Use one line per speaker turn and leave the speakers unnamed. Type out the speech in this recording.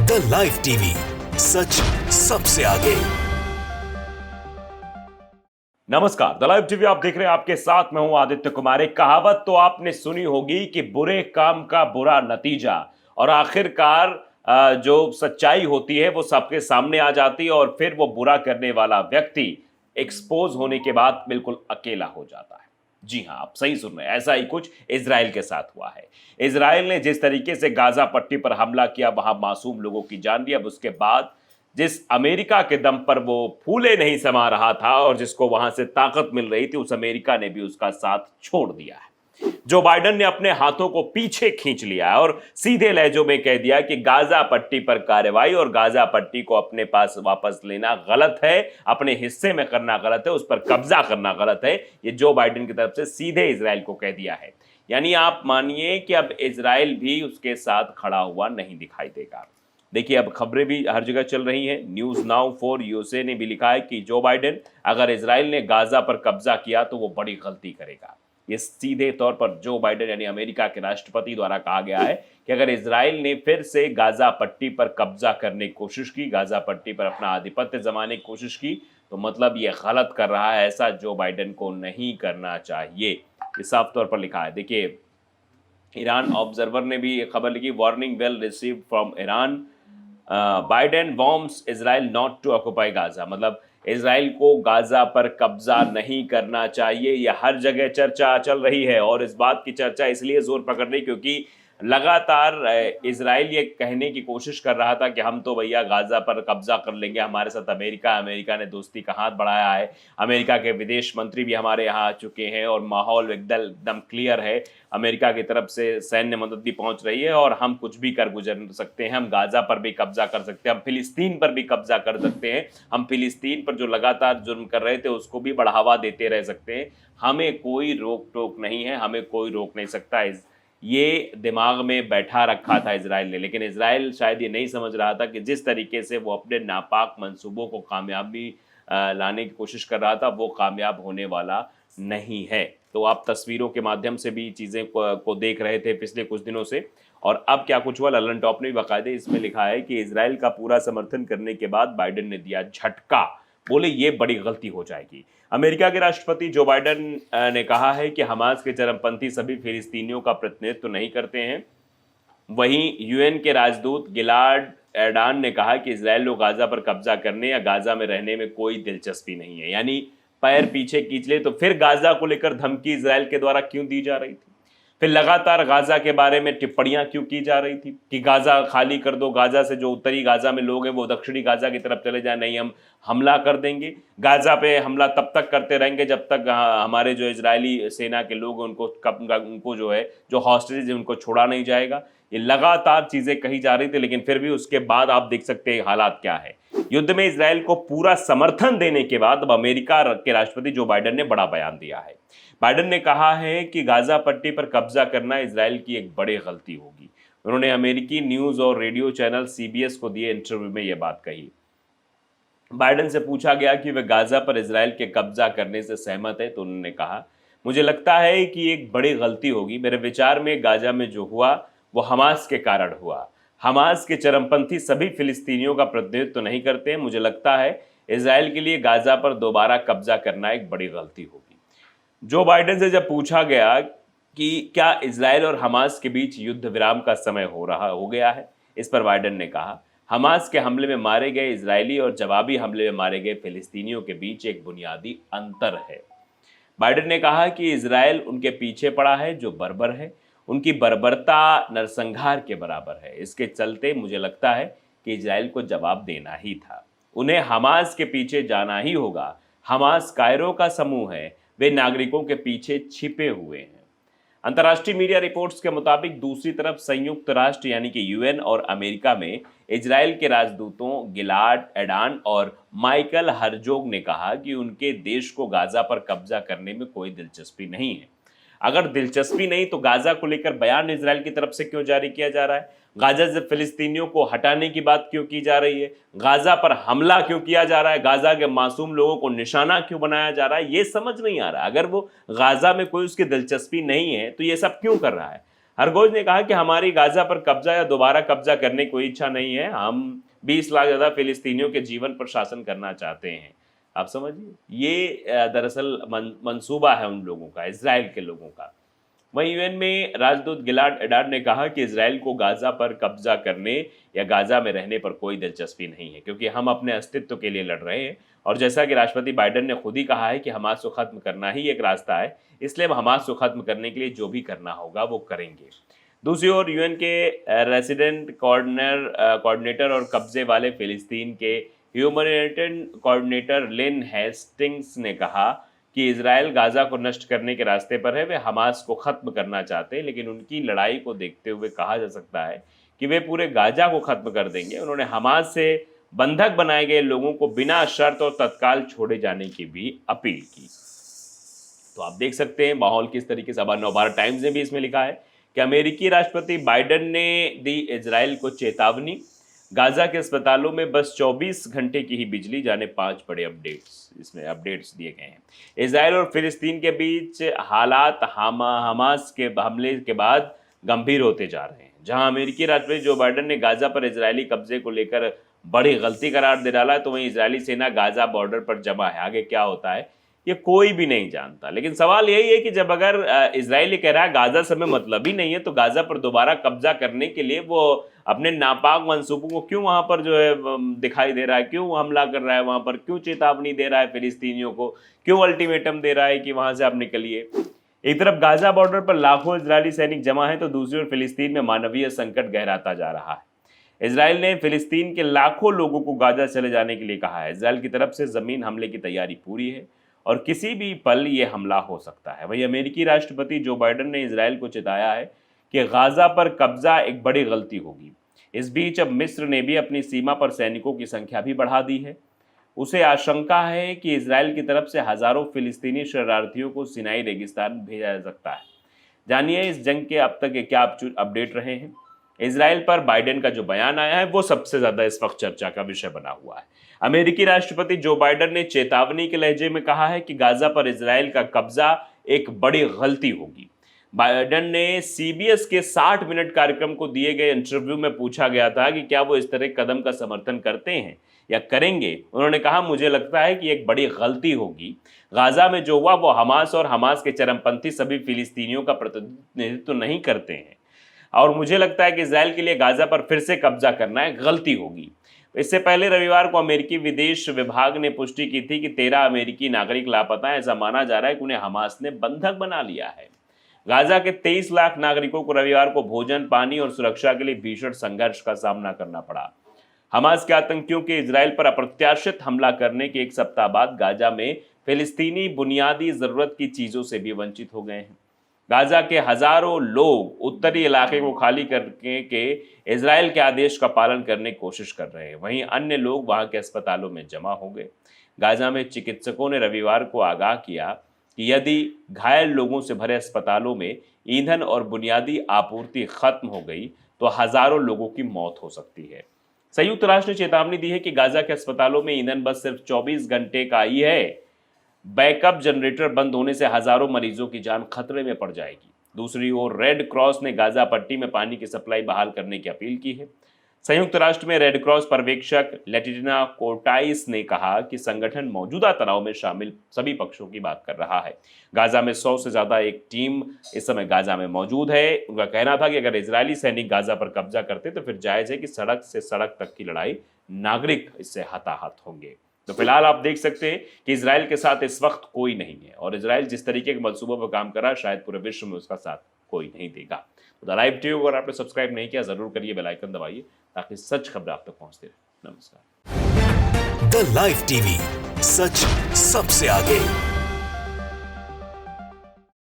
The live TV, सच सबसे आगे।
नमस्कार, द लाइव टीवी आप देख रहे हैं, आपके साथ मैं हूं आदित्य कुमार। एक कहावत तो आपने सुनी होगी कि बुरे काम का बुरा नतीजा, और आखिरकार जो सच्चाई होती है वो सबके सामने आ जाती है और फिर वो बुरा करने वाला व्यक्ति एक्सपोज होने के बाद बिल्कुल अकेला हो जाता है। जी हां, आप सही सुन रहे हैं, ऐसा ही कुछ इजराइल के साथ हुआ है। इजराइल ने जिस तरीके से गाजा पट्टी पर हमला किया, वहां मासूम लोगों की जान ली। अब उसके बाद जिस अमेरिका के दम पर वो फूले नहीं समा रहा था और जिसको वहां से ताकत मिल रही थी, उस अमेरिका ने भी उसका साथ छोड़ दिया है। जो बाइडेन ने अपने हाथों को पीछे खींच लिया है और सीधे लहजों में कह दिया कि गाजा पट्टी पर कार्रवाई और गाजा पट्टी को अपने पास वापस लेना गलत है, अपने हिस्से में करना गलत है, उस पर कब्जा करना गलत है। ये जो बाइडेन की तरफ से सीधे इजराइल को कह दिया है। यानी आप मानिए कि अब इजराइल भी उसके साथ खड़ा हुआ नहीं दिखाई देगा। देखिए, अब खबरें भी हर जगह चल रही हैं। न्यूज़ नाउ फॉर यूएसए ने भी लिखा है कि जो बाइडेन, अगर इजराइल ने गाजा पर कब्जा किया तो वो बड़ी गलती करेगा। ये सीधे तौर पर जो बाइडेन यानी अमेरिका के राष्ट्रपति द्वारा कहा गया है कि अगर इजराइल ने फिर से गाजा पट्टी पर कब्जा करने की कोशिश की, गाजा पट्टी पर अपना आधिपत्य जमाने की कोशिश की, तो मतलब ये गलत कर रहा है। ऐसा जो बाइडेन को नहीं करना चाहिए, ये साफ तौर पर लिखा है। देखिए, ईरान ऑब्जर्वर ने भी खबर लिखी, warning well received from Iran, Biden warns Israel not to occupy Gaza. मतलब इजराइल को गाजा पर कब्जा नहीं करना चाहिए। यह हर जगह चर्चा चल रही है और इस बात की चर्चा इसलिए जोर पकड़ रही क्योंकि लगातार इजराइल ये कहने की कोशिश कर रहा था कि हम तो भैया गाजा पर कब्जा कर लेंगे, हमारे साथ अमेरिका ने दोस्ती का हाथ बढ़ाया है, अमेरिका के विदेश मंत्री भी हमारे यहाँ आ चुके हैं और माहौल एकदम क्लियर है। अमेरिका की तरफ से सैन्य मदद भी पहुंच रही है और हम कुछ भी कर गुजर सकते हैं। हम गाजा पर भी कब्जा कर सकते हैं, हम फिलिस्तीन पर भी कब्जा कर सकते हैं, हम फिलिस्तीन पर जो लगातार जुर्म कर रहे थे उसको भी बढ़ावा देते रह सकते हैं। हमें कोई रोक टोक नहीं है, हमें कोई रोक नहीं सकता। ये दिमाग में बैठा रखा था इजराइल ने, लेकिन इजराइल शायद ये नहीं समझ रहा था कि जिस तरीके से वो अपने नापाक मंसूबों को कामयाबी लाने की कोशिश कर रहा था, वो कामयाब होने वाला नहीं है। तो आप तस्वीरों के माध्यम से भी चीज़ें को देख रहे थे पिछले कुछ दिनों से। और अब क्या कुछ हुआ, ललन टॉप ने भी बाकायदे इसमें लिखा है कि इजराइल का पूरा समर्थन करने के बाद बाइडेन ने दिया झटका, बोले ये बड़ी गलती हो जाएगी। अमेरिका के राष्ट्रपति जो बाइडेन ने कहा है कि हमास के चरमपंथी सभी फिलिस्तीनियों का प्रतिनिधित्व नहीं करते हैं। वहीं यूएन के राजदूत गिलाड एर्डान ने कहा कि इजराइल को गाजा पर कब्जा करने या गाजा में रहने में कोई दिलचस्पी नहीं है। यानी पैर पीछे खींच ले तो फिर गाजा को लेकर धमकी इजराइल के द्वारा क्यों दी जा रही थी, फिर लगातार गाजा के बारे में टिप्पणियां क्यों की जा रही थी कि गाजा खाली कर दो, गाजा से जो उत्तरी गाजा में लोग हैं वो दक्षिणी गाजा की तरफ चले जाए, नहीं हम हमला कर देंगे। गाजा पे हमला तब तक करते रहेंगे जब तक हमारे जो इजरायली सेना के लोग हैं उनको जो है जो हॉस्टेज है उनको छोड़ा नहीं जाएगा। ये लगातार चीजें कही जा रही थी, लेकिन फिर भी उसके बाद आप देख सकते हैं हालात क्या है। युद्ध में इजराइल को पूरा समर्थन देने के बाद अब अमेरिका के राष्ट्रपति जो बाइडेन ने बड़ा बयान दिया है। बाइडेन ने कहा है कि गाजा पट्टी पर कब्जा करना इजराइल की एक बड़ी गलती होगी। उन्होंने अमेरिकी न्यूज और रेडियो चैनल सीबीएस को दिए इंटरव्यू में यह बात कही। बाइडेन से पूछा गया कि वे गाजा पर इजराइल के कब्जा करने से सहमत है, तो उन्होंने कहा, मुझे लगता है कि एक बड़ी गलती होगी। मेरे विचार में गाजा में जो हुआ वो हमास के कारण हुआ। हमास के चरमपंथी सभी फिलिस्तीनियों का प्रतिनिधित्व तो नहीं करते हैं। मुझे लगता है इजराइल के लिए गाजा पर दोबारा कब्जा करना एक बड़ी गलती होगी। जो बाइडेन से जब पूछा गया कि क्या इजराइल और हमास के बीच युद्ध विराम का समय हो गया है, इस पर बाइडेन ने कहा, हमास के हमले में मारे गए इजरायली और जवाबी हमले में मारे गए फिलिस्तीनियों के बीच एक बुनियादी अंतर है। बाइडेन ने कहा कि इजराइल उनके पीछे पड़ा है जो बर्बर है, उनकी बर्बरता नरसंहार के बराबर है। इसके चलते मुझे लगता है कि इजराइल को जवाब देना ही था, उन्हें हमास के पीछे जाना ही होगा। हमास कायरो का समूह है, वे नागरिकों के पीछे छिपे हुए हैं। अंतर्राष्ट्रीय मीडिया रिपोर्ट्स के मुताबिक दूसरी तरफ संयुक्त राष्ट्र यानी कि यूएन और अमेरिका में इजराइल के राजदूतों गिलाड एर्डान और माइकल हर्जोग ने कहा कि उनके देश को गाजा पर कब्जा करने में कोई दिलचस्पी नहीं है। अगर दिलचस्पी नहीं तो गाजा को लेकर बयान इजराइल की तरफ से क्यों जारी किया जा रहा है? गाजा से फिलिस्तीनियों को हटाने की बात क्यों की जा रही है? गाजा पर हमला क्यों किया जा रहा है? गाजा के मासूम लोगों को निशाना क्यों बनाया जा रहा है? ये समझ नहीं आ रहा। अगर वो गाजा में कोई उसकी दिलचस्पी नहीं है तो ये सब क्यों कर रहा है? हरगोज ने कहा कि हमारी गाजा पर कब्जा या दोबारा कब्जा करने की कोई इच्छा नहीं है, हम 20 लाख ज़्यादा फिलिस्तीनियों के जीवन पर शासन करना चाहते हैं। आप समझिए, ये दरअसल मंसूबा है उन लोगों का, इजराइल के लोगों का। वहीं यूएन में राजदूत गिलाड एडार ने कहा कि इजराइल को गाजा पर कब्जा करने या गाजा में रहने पर कोई दिलचस्पी नहीं है, क्योंकि हम अपने अस्तित्व के लिए लड़ रहे हैं। और जैसा कि राष्ट्रपति बाइडेन ने खुद ही कहा है कि हमास को खत्म करना ही एक रास्ता है, इसलिए हम हमास को खत्म करने के लिए जो भी करना होगा वो करेंगे। दूसरी ओर यूएन के रेसिडेंट कोऑर्डिनेटर और कब्जे वाले फिलिस्तीन के ह्यूमैनिटेरियन कोऑर्डिनेटर लिन हेस्टिंग्स ने कहा कि इजराइल गाजा को नष्ट करने के रास्ते पर है। वे हमास को खत्म करना चाहते हैं, लेकिन उनकी लड़ाई को देखते हुए कहा जा सकता है कि वे पूरे गाजा को खत्म कर देंगे। उन्होंने हमास से बंधक बनाए गए लोगों को बिना शर्त और तत्काल छोड़े जाने की भी अपील की। तो आप देख सकते हैं माहौल किस तरीके से। अब नवभारत टाइम्स ने भी इसमें लिखा है कि अमेरिकी राष्ट्रपति बाइडेन ने दी इजराइल को चेतावनी, गाजा के अस्पतालों में बस 24 घंटे की ही बिजली, जाने 5 बड़े अपडेट्स, इसमें अपडेट्स दिए गए हैं। इजराइल और फिलिस्तीन के बीच हालात हमास के हमले के बाद गंभीर होते जा रहे हैं। जहां अमेरिकी राष्ट्रपति जो बाइडेन ने गाजा पर इजरायली कब्जे को लेकर बड़ी गलती करार दे डाला है, तो वहीं इजरायली सेना गाजा बॉर्डर पर जमा है। आगे क्या होता है ये कोई भी नहीं जानता, लेकिन सवाल यही है कि जब अगर इजराइल कह रहा है गाजा से हमें मतलब ही नहीं है, तो गाजा पर दोबारा कब्जा करने के लिए वो अपने नापाक मंसूबों को क्यों वहां पर जो है दिखाई दे रहा है, क्यों हमला कर रहा है वहां पर, क्यों चेतावनी दे रहा है फिलिस्तीनियों को, क्यों अल्टीमेटम दे रहा है कि वहां से आप निकलिए। एक तरफ गाजा बॉर्डर पर लाखों इजरायली सैनिक जमा है, तो दूसरी ओर फिलिस्तीन में मानवीय संकट गहराता जा रहा है। इजराइल ने फिलिस्तीन के लाखों लोगों को गाजा चले जाने के लिए कहा है। इजराइल की तरफ से जमीन हमले की तैयारी पूरी है और किसी भी पल ये हमला हो सकता है। वहीं अमेरिकी राष्ट्रपति जो बाइडेन ने इजराइल को चेताया है कि गाजा पर कब्जा एक बड़ी गलती होगी। इस बीच अब मिस्र ने भी अपनी सीमा पर सैनिकों की संख्या भी बढ़ा दी है। उसे आशंका है कि इजराइल की तरफ से हजारों फिलिस्तीनी शरणार्थियों को सिनाई रेगिस्तान भेजा जा सकता है। जानिए इस जंग के अब तक क्या अपडेट रहे हैं। इजराइल पर बाइडेन का जो बयान आया है वो सबसे ज्यादा इस वक्त चर्चा का विषय बना हुआ है। अमेरिकी राष्ट्रपति जो बाइडेन ने चेतावनी के लहजे में कहा है कि गाजा पर इजराइल का कब्जा एक बड़ी गलती होगी। बाइडेन ने सीबीएस के 60 मिनट कार्यक्रम को दिए गए इंटरव्यू में पूछा गया था कि क्या वो इस तरह कदम का समर्थन करते हैं या करेंगे। उन्होंने कहा, मुझे लगता है कि एक बड़ी गलती होगी। गाजा में जो हुआ वो हमास और हमास के चरमपंथी सभी फिलिस्तीनियों का प्रतिनिधित्व नहीं करते हैं, और मुझे लगता है कि इजराइल के लिए गाजा पर फिर से कब्जा करना एक गलती होगी। इससे पहले रविवार को अमेरिकी विदेश विभाग ने पुष्टि की थी कि 13 अमेरिकी नागरिक लापता हैं। ऐसा माना जा रहा है कि उन्हें हमास ने बंधक बना लिया है। गाजा के 23 लाख नागरिकों को रविवार को भोजन, पानी और सुरक्षा के लिए भीषण संघर्ष का सामना करना पड़ा। हमास के आतंकियों के इजराइल पर अप्रत्याशित हमला करने के एक सप्ताह बाद गाजा में फिलिस्तीनी बुनियादी जरूरत की चीजों से भी वंचित हो गए हैं। गाजा के हजारों लोग उत्तरी इलाके को खाली करने के इजराइल के आदेश का पालन करने की कोशिश कर रहे हैं। वहीं अन्य लोग वहां के अस्पतालों में जमा हो गए। गाजा में चिकित्सकों ने रविवार को आगाह किया कि यदि घायल लोगों से भरे अस्पतालों में ईंधन और बुनियादी आपूर्ति खत्म हो गई तो हजारों लोगों की मौत हो सकती है। संयुक्त राष्ट्र ने चेतावनी दी है कि गाजा के अस्पतालों में ईंधन बस सिर्फ 24 घंटे का ही है। बैकअप जनरेटर बंद होने से हजारों मरीजों की जान खतरे में पड़ जाएगी। दूसरी ओर रेड क्रॉस ने गाजा पट्टी में पानी की सप्लाई बहाल करने की अपील की है। संयुक्त राष्ट्र में रेड क्रॉस पर्यवेक्षक लेटिना कोर्टाइस ने कहा कि संगठन मौजूदा तनाव में शामिल सभी पक्षों की बात कर रहा है। गाजा में 100 से ज्यादा एक टीम इस समय गाजा में मौजूद है। उनका कहना था कि अगर इजरायली सैनिक गाजा पर कब्जा करते तो फिर जायज है कि सड़क से सड़क तक की लड़ाई, नागरिक इससे हताहत होंगे। तो फिलहाल आप देख सकते हैं कि इजराइल के साथ इस वक्त कोई नहीं है, और इजराइल जिस तरीके के मंसूबों पर काम कर रहा है शायद पूरे विश्व में उसका साथ कोई नहीं देगा। तो द लाइव टीवी को अगर आपने सब्सक्राइब नहीं किया जरूर करिए, बेल आइकन दबाइए ताकि सच खबर आप तक पहुंचती रहे। नमस्कार।
द लाइव टीवी, सच सबसे आगे।